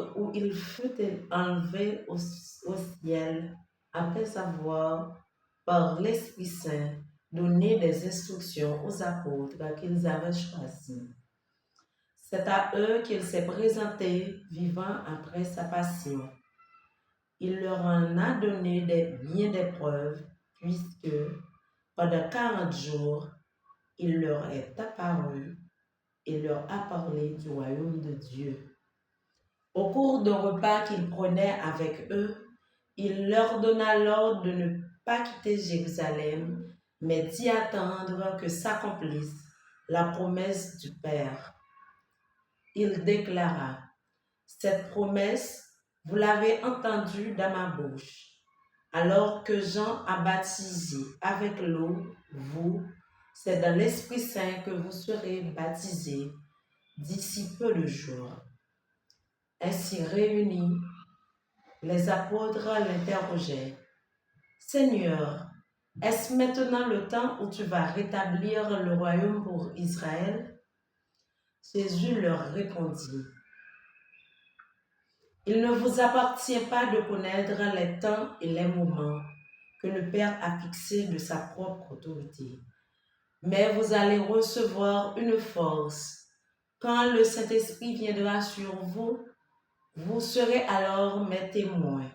jour où il fut enlevé au ciel, après avoir, par l'Esprit Saint, donné des instructions aux apôtres qu'ils avaient choisis. C'est à eux qu'il s'est présenté vivant après sa passion. Il leur en a donné bien des preuves, puisque pendant 40 jours, il leur est apparu et leur a parlé du royaume de Dieu. Au cours d'un repas qu'il prenait avec eux, il leur donna l'ordre de ne pas quitter Jérusalem, mais d'y attendre que s'accomplisse la promesse du Père. Il déclara, « Cette promesse, vous l'avez entendue dans ma bouche. Alors que Jean a baptisé avec l'eau, vous, c'est dans l'Esprit Saint que vous serez baptisés d'ici peu de jours. » Ainsi réunis, les apôtres l'interrogeaient. « Seigneur, est-ce maintenant le temps où tu vas rétablir le royaume pour Israël? » Jésus leur répondit, « Il ne vous appartient pas de connaître les temps et les moments que le Père a fixés de sa propre autorité. Mais vous allez recevoir une force. Quand le Saint-Esprit viendra sur vous, vous serez alors mes témoins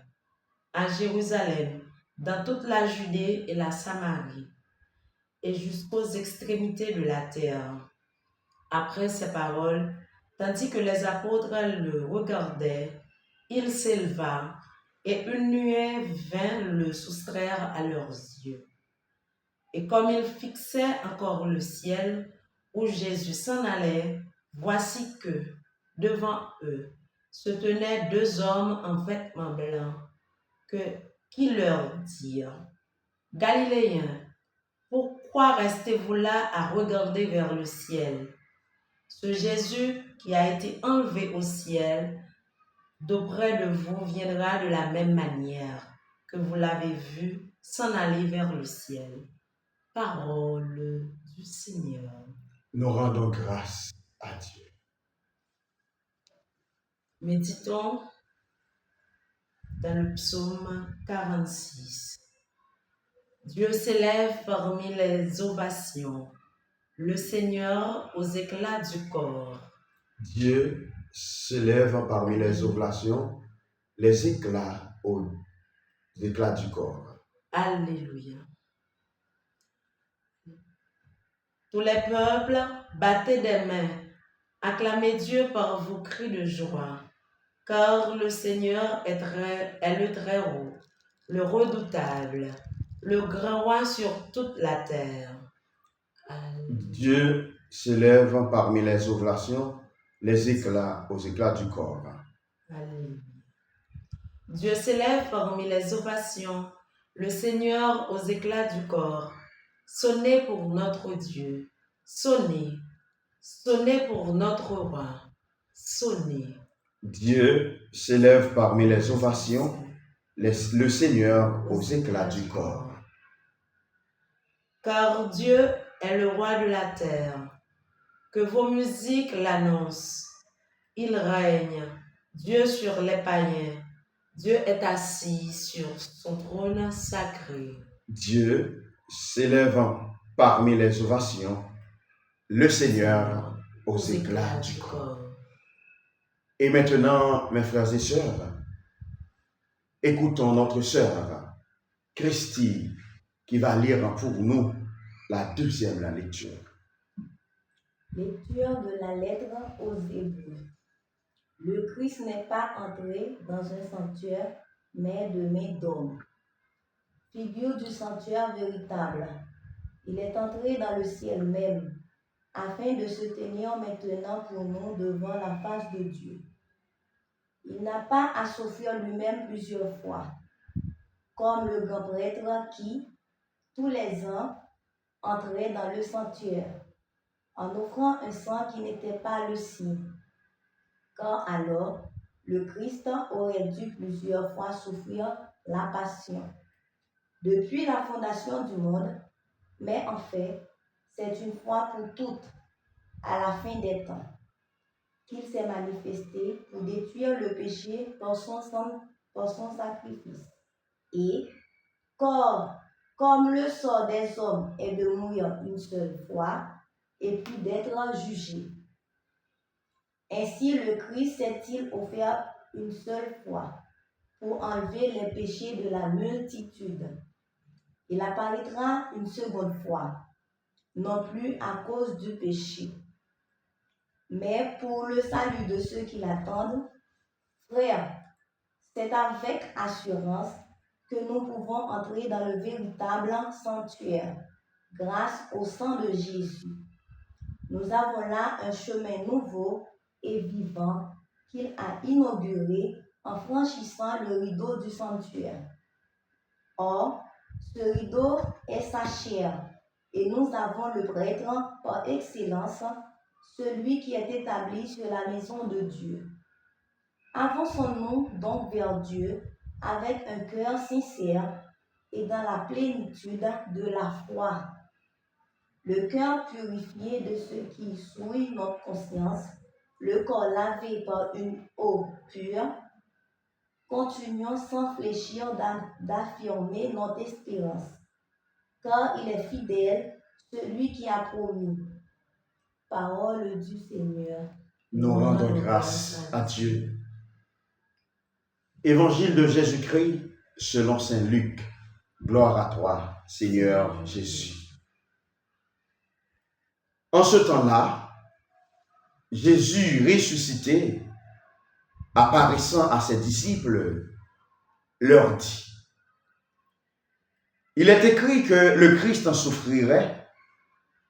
à Jérusalem, dans toute la Judée et la Samarie, et jusqu'aux extrémités de la terre. » Après ces paroles, tandis que les apôtres le regardaient, il s'éleva et une nuée vint le soustraire à leurs yeux. Et comme ils fixaient encore le ciel où Jésus s'en allait, voici que, devant eux, se tenaient deux hommes en vêtements blancs, qui leur dirent, « Galiléens, pourquoi restez-vous là à regarder vers le ciel? Ce Jésus qui a été enlevé au ciel, d'auprès de vous viendra de la même manière que vous l'avez vu s'en aller vers le ciel. » Parole du Seigneur. Nous rendons grâce à Dieu. Méditons dans le psaume 46. Dieu s'élève parmi les ovations, le Seigneur aux éclats du corps. Dieu s'élève parmi les oblations, les éclats aux éclats du corps. Alléluia. Tous les peuples, battez des mains, acclamez Dieu par vos cris de joie, car le Seigneur est le Très-Haut, le redoutable, le grand roi sur toute la terre. Alléluia. Dieu s'élève parmi les oblations, les éclats aux éclats du corps. Alléluia. Dieu s'élève parmi les ovations, le Seigneur aux éclats du corps. Sonnez pour notre Dieu, sonnez, sonnez pour notre roi, sonnez. Dieu s'élève parmi les ovations, le Seigneur aux éclats du corps. Car Dieu est le roi de la terre, que vos musiques l'annoncent. Il règne, Dieu sur les païens, Dieu est assis sur son trône sacré. Dieu s'élève parmi les ovations, le Seigneur aux éclats du corps. Et maintenant, mes frères et sœurs, écoutons notre sœur, Christy, qui va lire pour nous la deuxième lecture. Lecture de la lettre aux Hébreux. Le Christ n'est pas entré dans un sanctuaire, mais de main d'homme. Figure du sanctuaire véritable, il est entré dans le ciel même, afin de se tenir maintenant pour nous devant la face de Dieu. Il n'a pas à s'offrir lui-même plusieurs fois, comme le grand prêtre qui, tous les ans, entrait dans le sanctuaire, en offrant un sang qui n'était pas le sien. Car alors, le Christ aurait dû plusieurs fois souffrir la passion, depuis la fondation du monde, mais en fait, c'est une fois pour toutes, à la fin des temps. qu'il s'est manifesté pour détruire le péché par son sacrifice. Et comme le sort des hommes est de mourir une seule fois et puis d'être jugé, ainsi le Christ s'est-il offert une seule fois pour enlever les péchés de la multitude. Il apparaîtra une seconde fois, non plus à cause du péché, mais pour le salut de ceux qui l'attendent. Frères, c'est avec assurance que nous pouvons entrer dans le véritable sanctuaire, grâce au sang de Jésus. Nous avons là un chemin nouveau et vivant qu'il a inauguré en franchissant le rideau du sanctuaire. Or, ce rideau est sa chair, et nous avons le prêtre par excellence, celui qui est établi sur la maison de Dieu. Avançons-nous donc vers Dieu avec un cœur sincère et dans la plénitude de la foi. Le cœur purifié de ce qui souille notre conscience, le corps lavé par une eau pure, continuons sans fléchir d'affirmer notre espérance, car il est fidèle, celui qui a promis. Parole du Seigneur. Nous rendons grâce à Dieu. Évangile de Jésus-Christ selon saint Luc. Gloire à toi, Seigneur Jésus. En ce temps-là, Jésus ressuscité, apparaissant à ses disciples, leur dit: il est écrit que le Christ en souffrirait,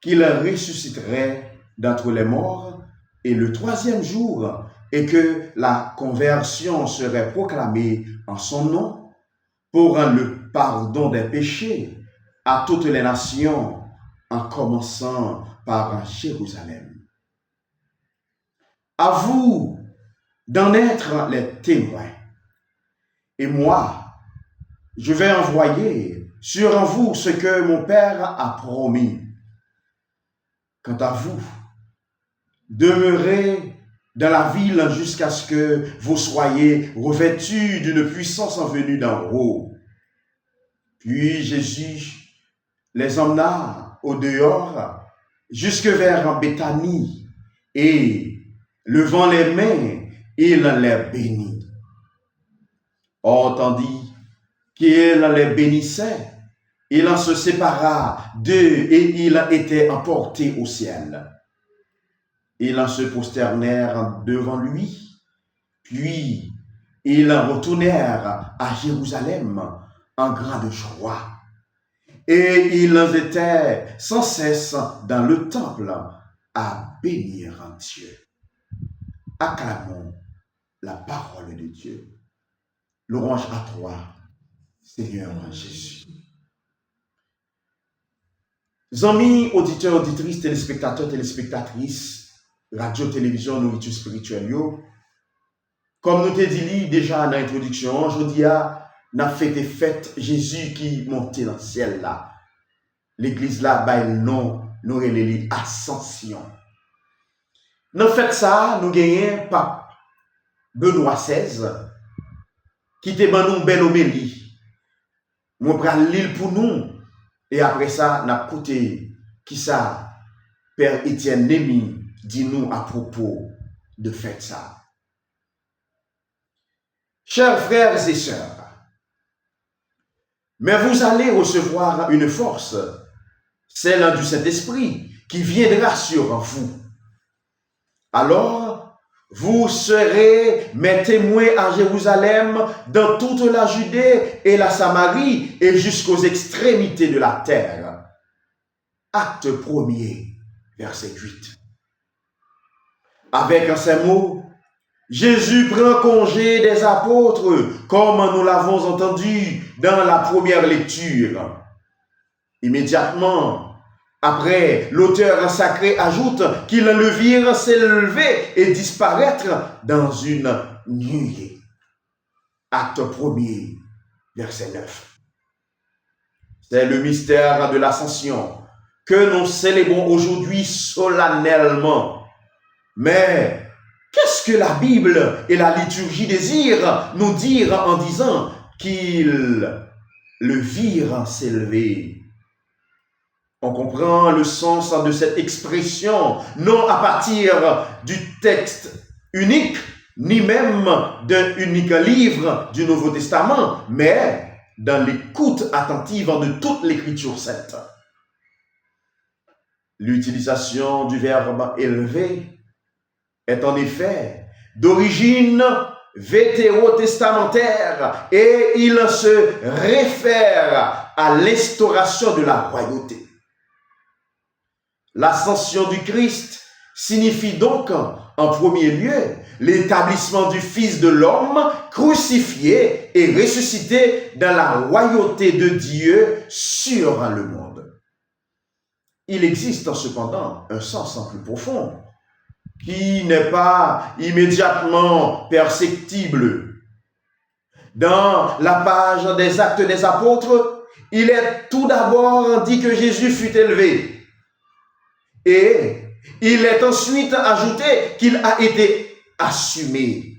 qu'il ressusciterait d'entre les morts, et le troisième jour, et que la conversion serait proclamée en son nom pour le pardon des péchés à toutes les nations, en commençant par Jérusalem. À vous d'en être les témoins. Et moi, je vais envoyer sur vous ce que mon Père a promis. Quant à vous, demeurez dans la ville jusqu'à ce que vous soyez revêtus d'une puissance venue d'en haut. Puis Jésus les emmena au dehors jusque vers Béthanie, et levant les mains, il les bénit. Or, tandis qu'il les bénissait, il en se sépara d'eux et il était emporté au ciel. Ils en se prosternèrent devant lui, puis ils retournèrent à Jérusalem en grande joie. Et ils étaient sans cesse dans le temple à bénir Dieu. Acclamons la parole de Dieu. Louange à toi, Seigneur Jésus. Amis, auditeurs, auditrices, téléspectateurs, téléspectatrices, radio, télévision, nourriture spirituelle, comme nous te dit déjà dans l'introduction, aujourd'hui, n'a fête Jésus qui montait dans le ciel là. L'église là, bah, le nom, nous relève Ascension. Dans fait ça, nous gagnons pape Benoît XVI, qui te ban nous belle homélie. Nous prenons l'île pour nous. Et après ça, nous avons écouté qui ça, Père Étienne Némi, dit nous à propos de fête ça. Chers frères et sœurs, mais vous allez recevoir une force, celle du Saint-Esprit, qui viendra sur vous. Alors, vous serez mes témoins à Jérusalem, dans toute la Judée et la Samarie, et jusqu'aux extrémités de la terre. Acte 1er, verset 8. Avec ces mots, Jésus prend congé des apôtres, comme nous l'avons entendu dans la première lecture. Immédiatement après, l'auteur sacré ajoute qu'ils le virent s'élever et disparaître dans une nuée. Acte 1er, verset 9. C'est le mystère de l'ascension que nous célébrons aujourd'hui solennellement. Mais Qu'est-ce que la Bible et la liturgie désirent nous dire en disant qu'ils le virent s'élever? On comprend le sens de cette expression, non à partir du texte unique, ni même d'un unique livre du Nouveau Testament, mais dans l'écoute attentive de toute l'Écriture sainte. L'utilisation du verbe élever est en effet d'origine vétérotestamentaire et il se réfère à l'instauration de la royauté. L'ascension du Christ signifie donc en premier lieu l'établissement du Fils de l'homme crucifié et ressuscité dans la royauté de Dieu sur le monde. Il existe cependant un sens plus profond qui n'est pas immédiatement perceptible. Dans la page des Actes des Apôtres, il est tout d'abord dit que Jésus fut élevé. Et il est ensuite ajouté qu'il a été assumé.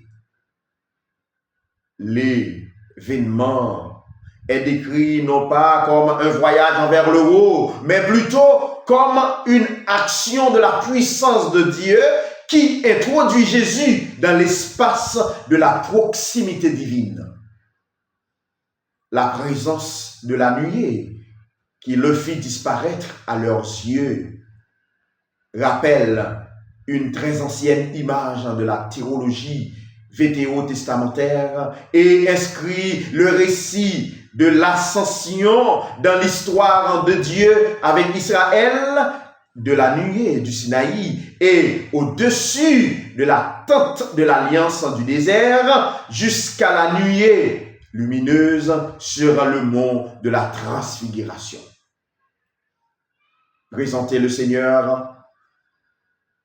L'événement est décrit non pas comme un voyage vers le haut, mais plutôt comme une action de la puissance de Dieu qui introduit Jésus dans l'espace de la proximité divine. La présence de la nuée qui le fit disparaître à leurs yeux rappelle une très ancienne image de la théologie vétérotestamentaire et inscrit le récit de l'ascension dans l'histoire de Dieu avec Israël de la nuée du Sinaï et au-dessus de la tente de l'alliance du désert jusqu'à la nuée lumineuse sur le mont de la transfiguration. Présenter le Seigneur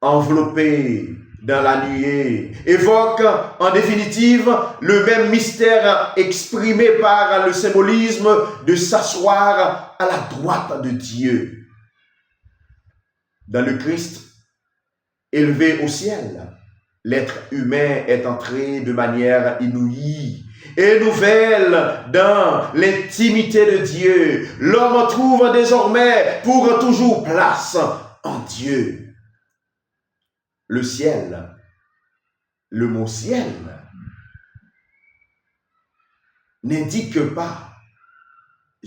enveloppé dans la nuée évoque en définitive le même mystère exprimé par le symbolisme de s'asseoir à la droite de Dieu. Dans le Christ, élevé au ciel, l'être humain est entré de manière inouïe et nouvelle dans l'intimité de Dieu. L'homme trouve désormais pour toujours place en Dieu. Le ciel, le mot ciel, n'indique pas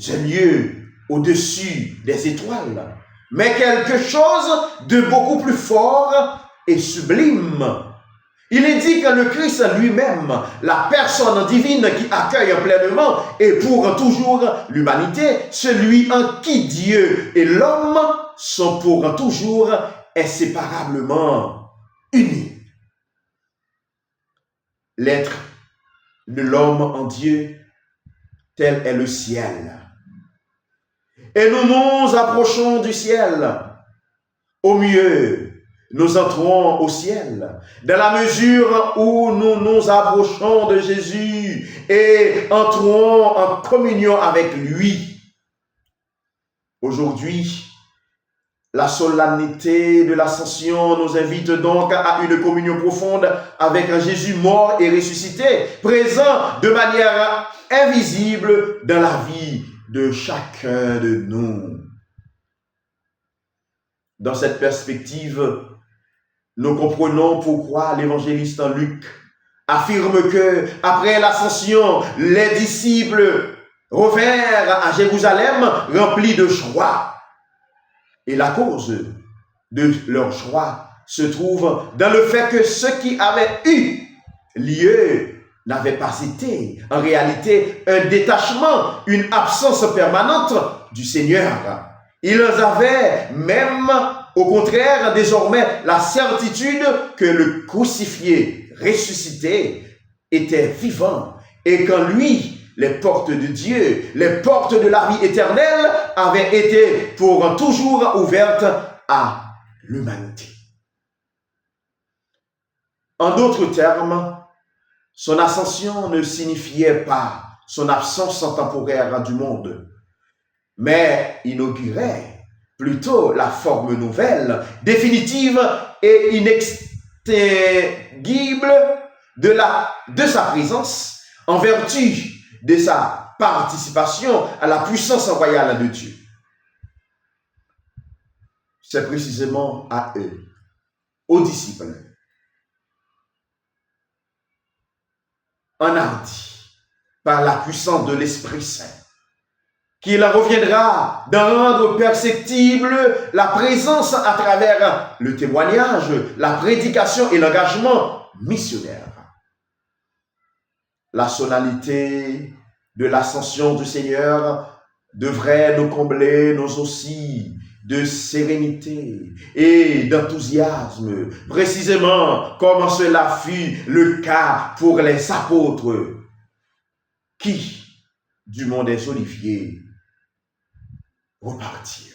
un lieu au-dessus des étoiles, mais quelque chose de beaucoup plus fort et sublime. Il indique le Christ lui-même, la personne divine qui accueille pleinement et pour toujours l'humanité, celui en qui Dieu et l'homme sont pour toujours inséparablement unis. L'être de l'homme en Dieu, tel est le ciel. Et nous nous approchons du ciel. Au mieux, nous entrons au ciel, dans la mesure où nous nous approchons de Jésus et entrons en communion avec lui. Aujourd'hui, la solennité de l'ascension nous invite donc à une communion profonde avec un Jésus mort et ressuscité, présent de manière invisible dans la vie de chacun de nous. Dans cette perspective, nous comprenons pourquoi l'évangéliste Luc affirme que, après l'ascension, les disciples revinrent à Jérusalem remplis de joie. Et la cause de leur joie se trouve dans le fait que ce qui avait eu lieu n'avait pas été en réalité un détachement, une absence permanente du Seigneur. Ils avaient même, au contraire, désormais la certitude que le crucifié ressuscité était vivant et qu'en lui, les portes de Dieu, les portes de la vie éternelle avaient été pour toujours ouvertes à l'humanité. En d'autres termes, son ascension ne signifiait pas son absence temporaire du monde, mais inaugurait plutôt la forme nouvelle, définitive et de sa présence en vertu de sa participation à la puissance royale de Dieu. C'est précisément à eux, aux disciples, enhardis par la puissance de l'Esprit Saint, qu'il reviendra d'en rendre perceptible la présence à travers le témoignage, la prédication et l'engagement missionnaire. La sonalité de l'ascension du Seigneur devrait nous combler, nous aussi, de sérénité et d'enthousiasme, précisément comme cela fut le cas pour les apôtres qui, du mont des Oliviers, repartirent.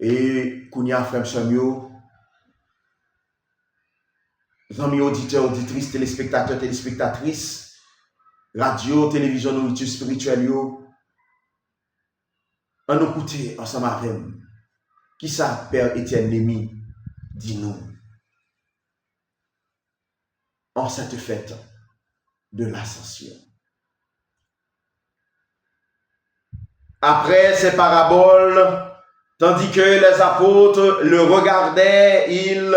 Et Kounia Frère Samuel, amis auditeurs, auditrices, téléspectateurs, téléspectatrices, radio, télévision, nourriture spirituelle, en nous écouter ensemble avec nous. Qui ça, Père Étienne Lémy, dis-nous, en cette fête de l'Ascension. Après ces paraboles, tandis que les apôtres le regardaient, il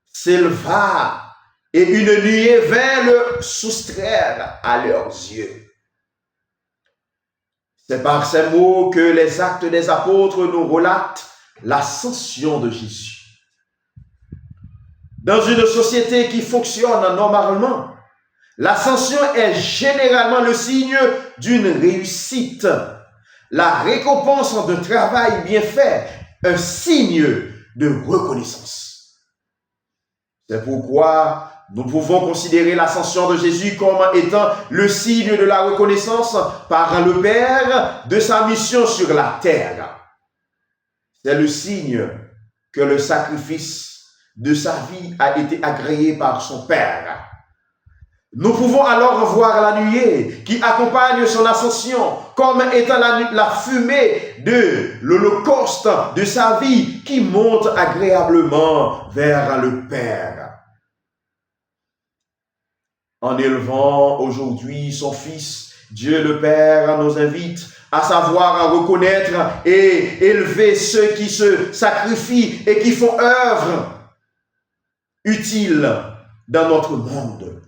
s'éleva et une nuée vint le soustraire à leurs yeux. C'est par ces mots que les actes des apôtres nous relatent l'ascension de Jésus. Dans une société qui fonctionne normalement, l'ascension est généralement le signe d'une réussite, la récompense d'un travail bien fait, un signe de reconnaissance. C'est pourquoi nous pouvons considérer l'ascension de Jésus comme étant le signe de la reconnaissance par le Père de sa mission sur la terre. C'est le signe que le sacrifice de sa vie a été agréé par son Père. Nous pouvons alors voir la nuée qui accompagne son ascension comme étant la fumée de l'holocauste de sa vie qui monte agréablement vers le Père. En élevant aujourd'hui son Fils, Dieu le Père nous invite à savoir reconnaître et élever ceux qui se sacrifient et qui font œuvre utile dans notre monde.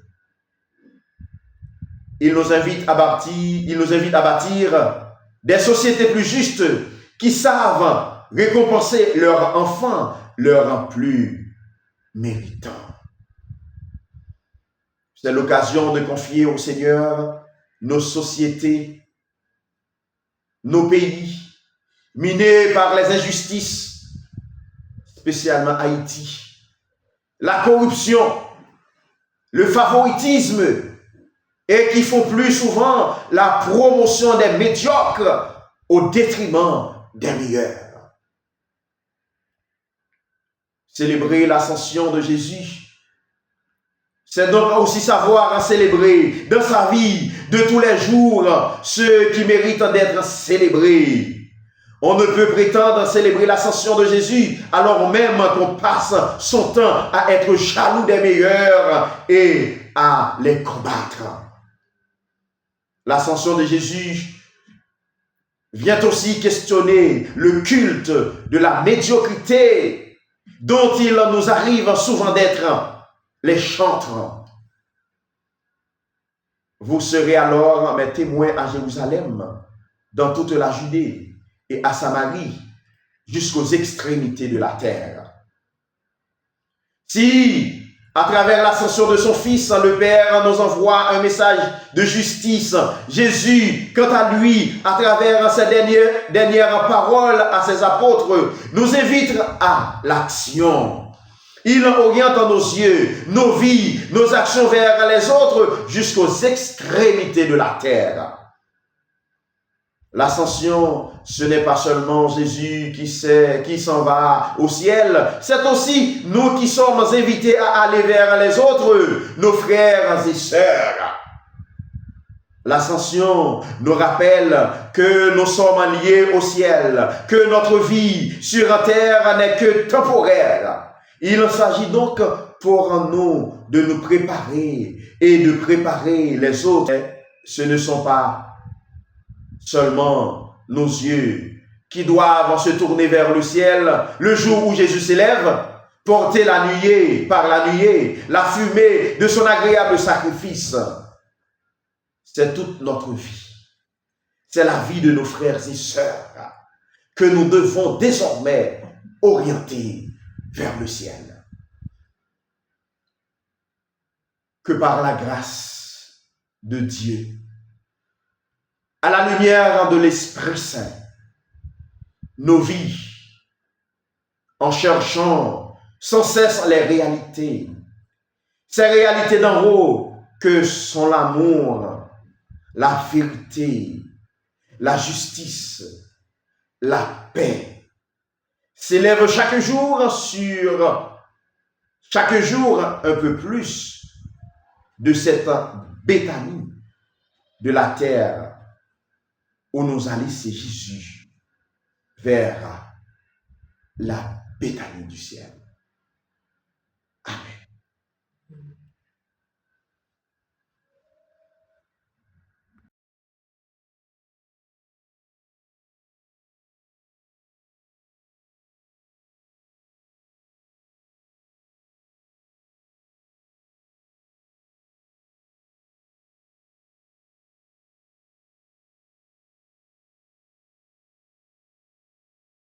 Il nous invite à bâtir des sociétés plus justes qui savent récompenser leurs enfants, leurs plus méritants. C'est l'occasion de confier au Seigneur nos sociétés, nos pays, minés par les injustices, spécialement Haïti, la corruption, le favoritisme, et qui font plus souvent la promotion des médiocres au détriment des meilleurs. Célébrer l'ascension de Jésus, c'est donc aussi savoir célébrer dans sa vie de tous les jours ceux qui méritent d'être célébrés. On ne peut prétendre célébrer l'ascension de Jésus alors même qu'on passe son temps à être jaloux des meilleurs et à les combattre. L'ascension de Jésus vient aussi questionner le culte de la médiocrité dont il nous arrive souvent d'être les chantres. Vous serez alors mes témoins à Jérusalem, dans toute la Judée et à Samarie, jusqu'aux extrémités de la terre. Si, à travers l'ascension de son Fils, le Père nous envoie un message de justice, Jésus, quant à lui, à travers ses dernières paroles à ses apôtres, nous invite à l'action. Il oriente nos yeux, nos vies, nos actions vers les autres jusqu'aux extrémités de la terre. L'ascension, ce n'est pas seulement Jésus qui s'en va au ciel, c'est aussi nous qui sommes invités à aller vers les autres, nos frères et sœurs. L'ascension nous rappelle que nous sommes liés au ciel, que notre vie sur la terre n'est que temporaire. Il s'agit donc pour nous de nous préparer et de préparer les autres. Ce ne sont pas seulement nos yeux qui doivent se tourner vers le ciel le jour où Jésus s'élève, porter la nuée par la nuée, la fumée de son agréable sacrifice. C'est toute notre vie. C'est la vie de nos frères et sœurs que nous devons désormais orienter vers le ciel. Que par la grâce de Dieu, à la lumière de l'Esprit Saint, nos vies, en cherchant sans cesse les réalités, ces réalités d'en haut que sont l'amour, la vérité, la justice, la paix, s'élève chaque jour un peu plus de cette Béthanie de la terre où nous a laissé Jésus vers la Béthanie du ciel. Amen.